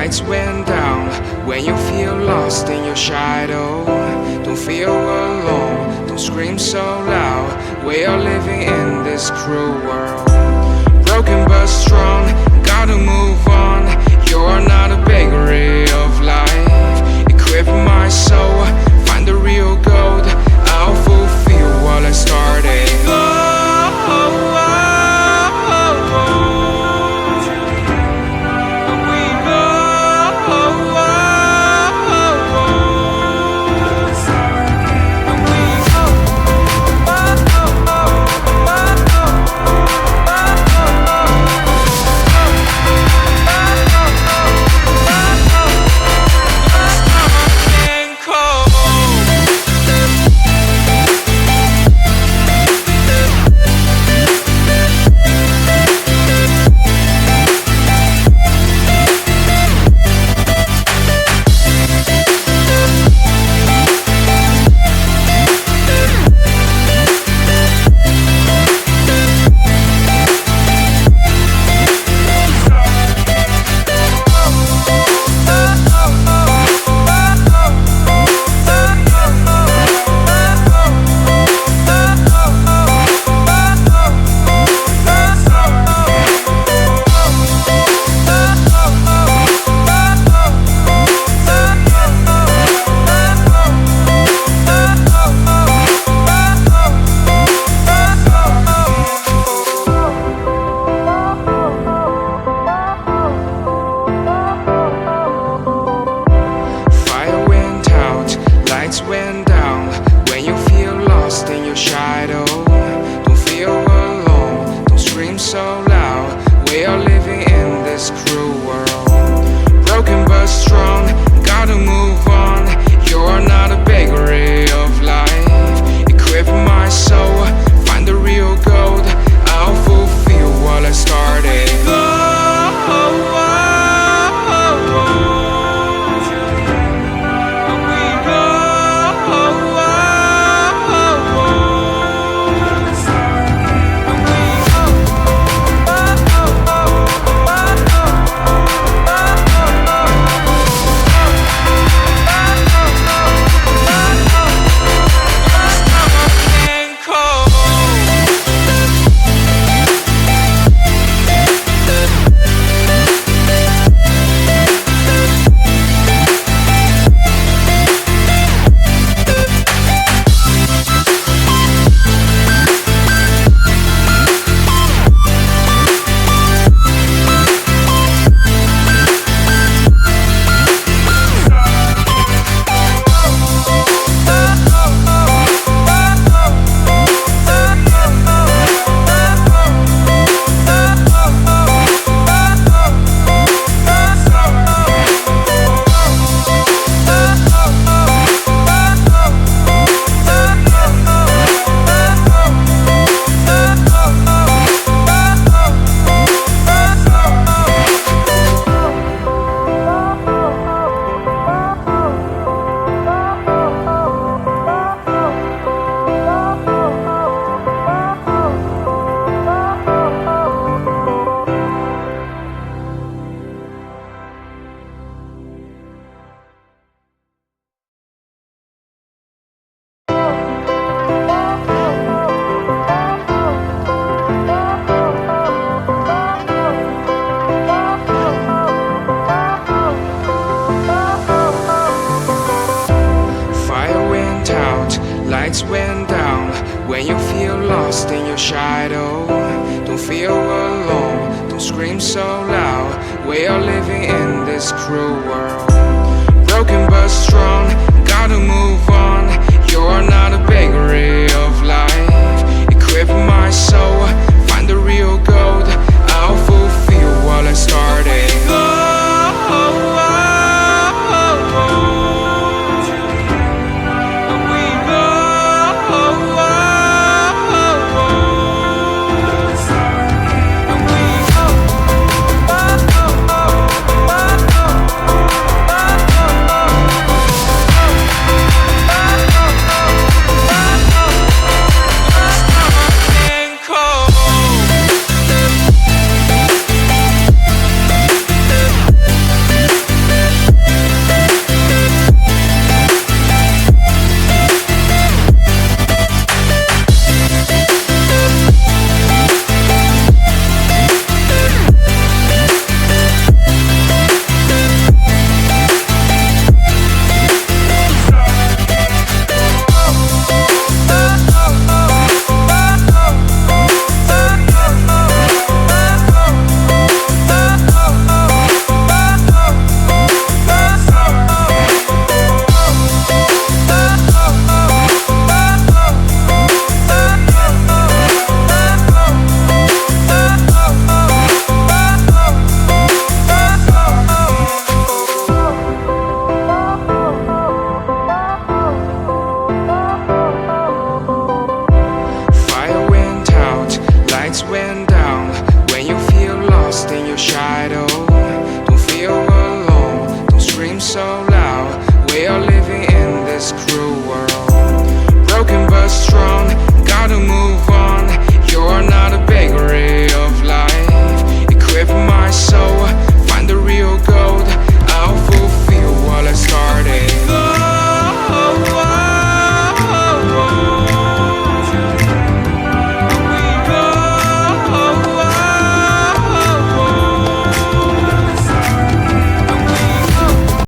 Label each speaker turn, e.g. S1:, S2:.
S1: lights went down. When you feel lost in your shadow, don't feel alone, don't scream so loud. We are living in this cruel world, broken but strong, gotta move on. You're not a bakery of life, equip my soul, find the real gold. I'll fulfill what I started. Lights went down. When you feel lost in your shadow, don't feel alone, don't scream so loud. We are living in this cruel world, broken but strong, gotta move on. You're not a bakery of life, equip my soul, find the real gold. I'll fulfill what I started. your shadow.